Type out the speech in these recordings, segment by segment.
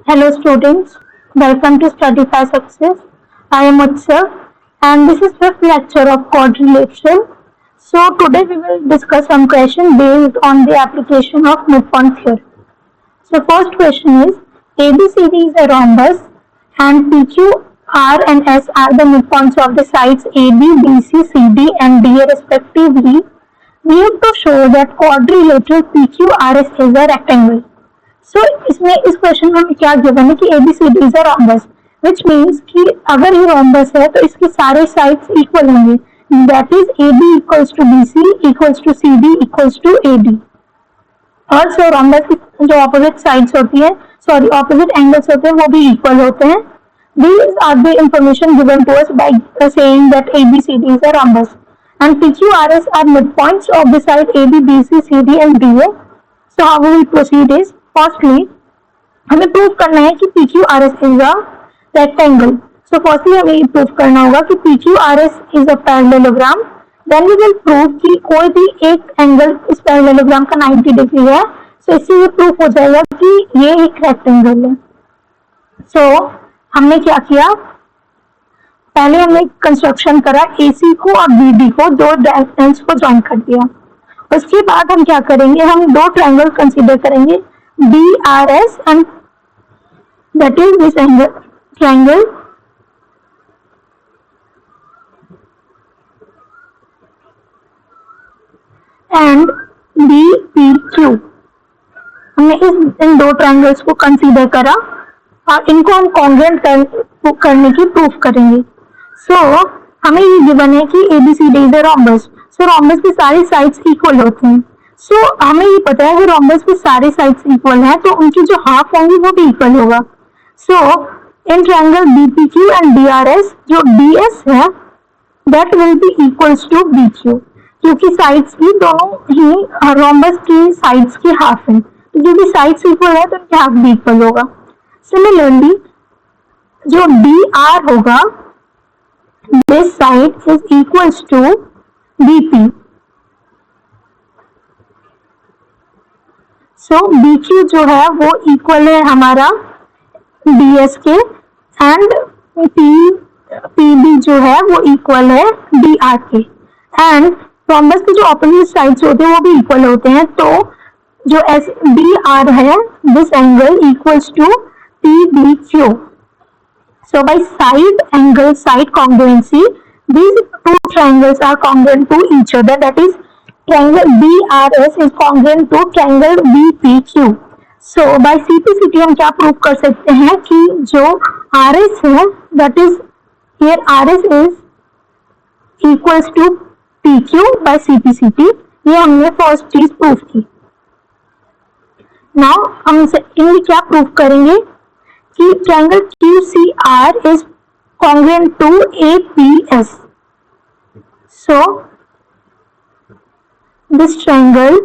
Hello students, welcome to Studify Success. I am Utsav and this is fifth lecture of Quadrilateral. So today we will discuss some questions based on the application of midpoint theory. So first question is, ABCD is a rhombus and PQ, R and S are the midpoints of the sides AB, BC, CD and DA respectively. We have to show that quadrilateral PQRS is a rectangle. सो इसमें इस question में हमें क्या given है कि ABCD is a rhombus, which means कि अगर ये रोम्बस है तो इसके सारे साइड्स इक्वल होंगे, that is AB equals to BC equals to CD equals to AD. Also rhombus की जो ऑपोजिट साइड्स होती है, सॉरी ऑपोजिट एंगल्स होते हैं वो भी इक्वल होते हैं. These are the information given to us by saying that ABCD is a rhombus and PQRS are midpoints of the side AB, BC, CD and DA. So how we will proceed is, firstly हमें prove करना है कि PQRS is a rectangle. So firstly हमें ये prove करना होगा कि PQRS is a parallelogram. Then we will prove कि कोई भी एक एंगल इस पैरेललोग्राम का 90 डिग्री है. सो इससे ये प्रूफ हो जाएगा कि ये एक रेक्टेंगल है. सो हमने क्या किया, पहले हमने कंस्ट्रक्शन करा AC को और BD को, दो डायरेक्शंस को ज्वाइन कर दिया. उसके बाद हम क्या करेंगे, हम दो ट्रायंगल कंसीडर करेंगे DRS and that is this angle triangle and BPQ. हमने इन दो ट्रायंगल्स को कंसीडर करा और इनको हम कॉन्ग्रुएंट करने की प्रूफ करेंगे. सो हमें ये गिवन है कि ABCD is a rhombus. So rhombus की सारी साइड्स इक्वल होती हैं. सो हमें ये पता है कि रोम्बस के सारे साइड्स इक्वल हैं तो उनकी जो हाफ होंगी वो भी इक्वल होगा. So in triangle BPQ and DRS जो DS है that will be equals to BQ, क्योंकि साइड्स की दोनों ही रोम्बस की साइड्स की हाफ है, तो क्योंकि साइड्स इक्वल है तो उनकी हाफ भी इक्वल होगा. सिमिलरली जो DR होगा, this side is equals to BP. So BQ जो है वो इक्वल है हमारा DS के एंड PB जो है वो इक्वल है DR के. एंड रोम्बस के जो ऑपोजिट साइड्स होते हैं वो भी इक्वल होते हैं. तो जो DR है, this angle equals to PBQ. So by side angle side congruency these two triangles are congruent to each other, that is triangle BRS is congruent to triangle BPQ. So by CPCT हम क्या prove कर सकते हैं कि जो RS है, that is here RS is equals to PQ by CPCT. ये हमने फर्स्ट चीज प्रूव की. नाउ हम इनमें क्या प्रूव करेंगे कि triangle QCR is congruent to APS. So this triangle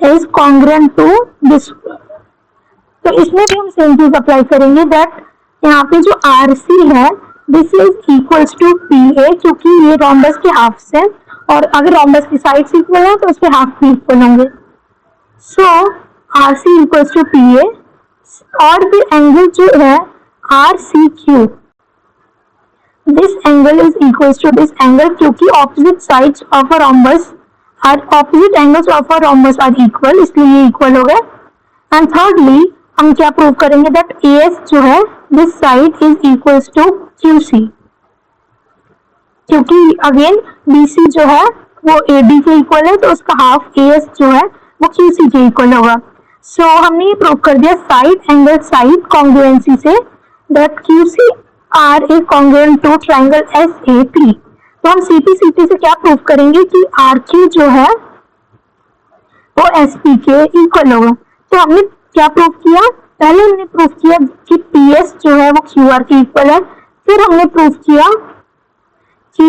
is congruent to this. तो इसमें भी हम सेम चीज अप्लाई करेंगे, दैट यहाँ पे जो RC है this is equals to PA, क्योंकि ये रोम्बस के हाफ से, और अगर रोम्बस की साइड्स इक्वल है तो उसके हाफ भी इक्वल होंगे. सो RC इक्वल्स टू PA और फिर एंगल जो है RCQ, this angle is equals to this angle, क्योंकि opposite sides of a rhombus are opposite angles of a rhombus are equal, इसलिए ये equal हो गए. एंड थर्डली हम क्या प्रूव करेंगे, दैट AS जो है this side is equals to QC, क्योंकि अगेन BC जो है वो AD के इक्वल है तो उसका हाफ AS जो है वो QC के इक्वल होगा. सो हमने ये प्रूव कर दिया साइड एंगल साइड कॉन्ग्रुएंसी से, that QC R is congruent to triangle SAP. तो हम CPCT से क्या प्रूव करेंगे कि RQ जो है वो SP के इक्वल होगा. तो हमने क्या प्रूव किया, पहले हमने प्रूव किया कि PS जो है वो QR के इक्वल है. फिर हमने प्रूव किया कि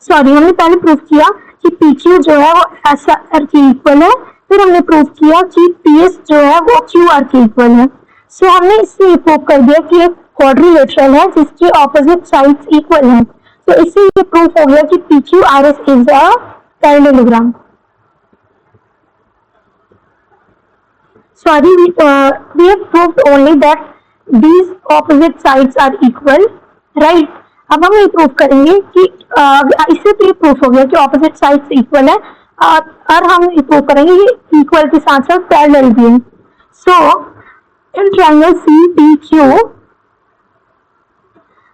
हमने पहले प्रूव किया कि PQ जो है वो SR के इक्वल है. फिर हमने प्रूव किया कि PS जो है वो QR के इक्वल है. सो हमने इससे प्रूव कर दिया कि एक क्वाड्रिलेटरल है जिसके ऑपोजिट साइड्स इक्वल हैं. तो इससे ये प्रूफ हो गया कि PQRS is a parallelogram. sorry, we have proved only that these opposite sides are equal, right? अब हम ये प्रूव करेंगे कि इससे तो ये प्रूफ हो गया कि ऑपोजिट साइड्स इक्वल है, और हम ये प्रूव करेंगे कि इक्वल के साथ साथ पैरेलल भी है. So in triangle C D Q,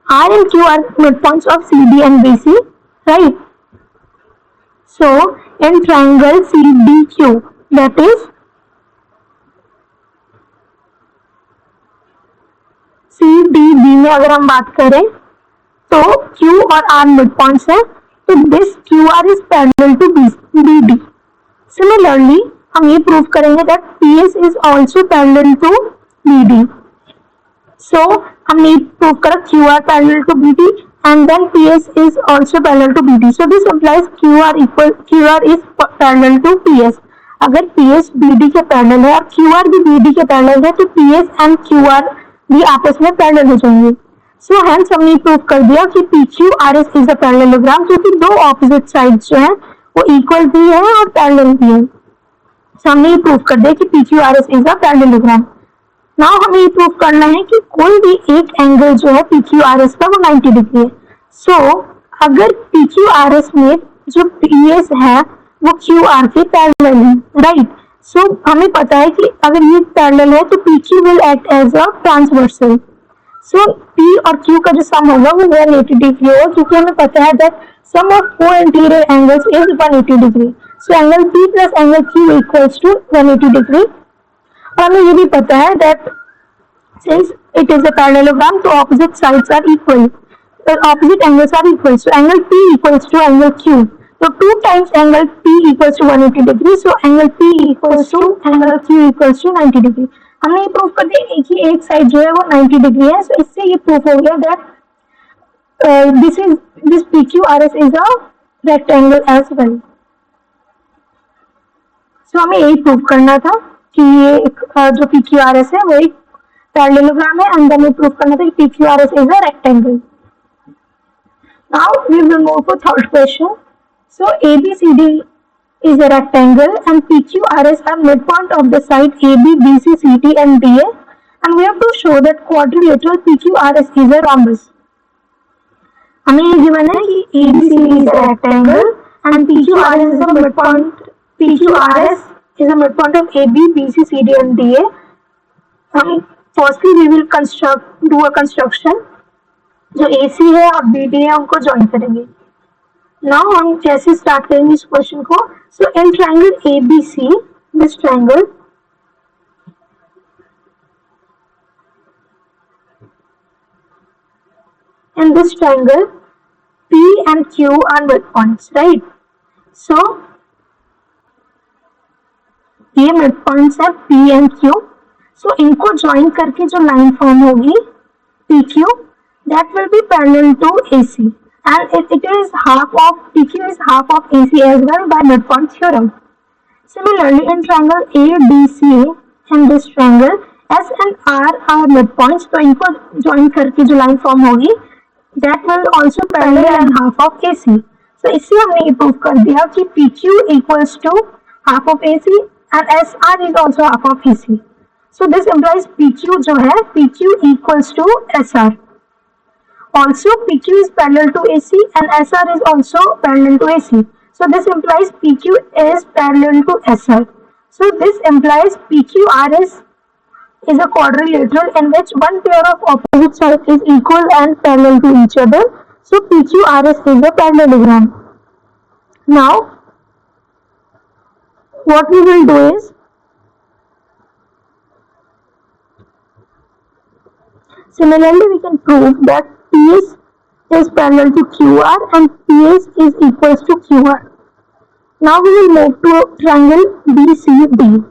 R and Q are midpoints of CD and BC, right? So in triangle CDQ, that is CDB में अगर हम बात करें तो Q और R midpoints है, तो this QR is parallel to BD. Similarly, हम ये प्रूव करेंगे that PS is also parallel to BD. So हमने ये प्रूव करा QR parallel to BD and then PS is also parallel to BD. So this implies QR is parallel to PS. अगर PS BD के parallel है और QR भी BD के parallel है तो PS and QR भी आपस में पैरेलल हो जाएंगे. सो हेंस हमने प्रूव कर दिया कि PQRS इज अ पैरेललोग्राम, क्योंकि दो ऑपोजिट साइड्स जो है वो इक्वल भी है और पैरेलल भी है. सो हमने ये प्रूव कर दिया कि PQRS is a parallelogram. Now हमें ये प्रूव करना है कि कोई भी एक एंगल जो है PQRS का वो 90 डिग्री है. सो अगर PQRS में जो PS है वो QR के पैरेलल है, राइट? सो हमें पता है कि अगर ये पैरेलल है तो PQ will act as a transversal. So P और Q का जो सम होगा वो 180 डिग्री होगा, क्योंकि हमें पता है that sum of four interior angles is 180 degree. So angle P plus angle Q equals to 180 degree. और हमें ये भी पता है that since it is a parallelogram तो opposite sides are equal, opposite angles are equal. So angle P equals to angle Q, तो 2 times angle P equals to 180 degree. So angle P equals to angle Q equals to 90 degree. हमने ये proof कर दिया कि एक side जो है वो 90 डिग्री है. सो इससे ये प्रूफ हो गया that this PQRS is a rectangle as well. So हमें यही प्रूव करना था कि ये जो PQRS है वो एक पैरेललोग्राम है, एंड हमें प्रूव करना था कि PQRS is a rectangle. Now we will move to third question. So ABCD is a rectangle and PQRS are midpoint of the side AB, BC, CD and DA, and we have to show that quadrilateral PQRS is a rhombus. हमें ये given है कि ABCD is a rectangle and PQRS is a midpoint. PQRS is a midpoint of AB, BC, CD and DA. हम firstly we will do a construction. जो AC है और BD है उनको join करेंगे. Now हम कैसे स्टार्ट करेंगे इस क्वेश्चन को. So in triangle ABC, this triangle, in this triangle P and Q are midpoints, right? So ये midpoints है P and Q. So इनको ज्वाइन करके जो लाइन फॉर्म होगी PQ, that will be parallel to AC. And it is half of PQ is half of AC as well by midpoint theorem. Similarly, in triangle ABC and this triangle S and R are midpoints, तो इनको join करके जो line form होगी that will also parallel and half of AC. So इससे हमने ये prove कर दिया कि PQ equals to half of AC and SR is also half of AC. So this implies PQ जो है PQ equals to SR. Also, PQ is parallel to AC and SR is also parallel to AC. So this implies PQ is parallel to SR. So this implies PQRS is a quadrilateral in which one pair of opposite sides is equal and parallel to each other. So PQRS is a parallelogram. Now, what we will do is, similarly we can prove that PS is parallel to QR and PS is equals to QR. Now we will move to triangle BCD.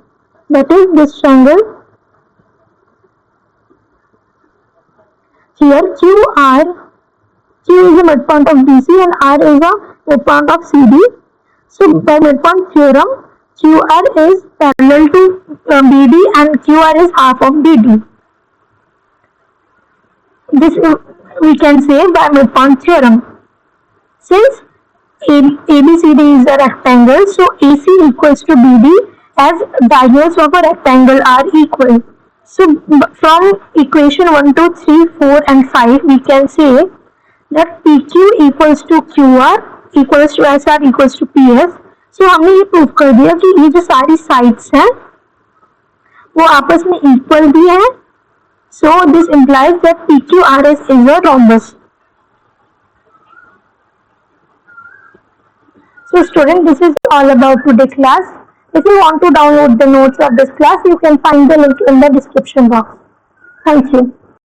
That is this triangle. Here Q is a midpoint of BC and R is a midpoint of CD. So by midpoint theorem, QR is parallel to BD and QR is half of BD. This we can say by midpoint theorem. Since ABCD is a rectangle, so AC equals to BD as diagonals of a rectangle are equal. So from equation 1, 2, 3, 4 and 5 we can say that PQ equals to QR equals to SR equals to PS. So हमने ये prove कर दिया कि ये जो सारी sides हैं वो आपस में इक्वल भी है. So this implies that PQRS is a rhombus. So student, this is all about today's class. If you want to download the notes of this class, you can find the link in the description box. Thank you.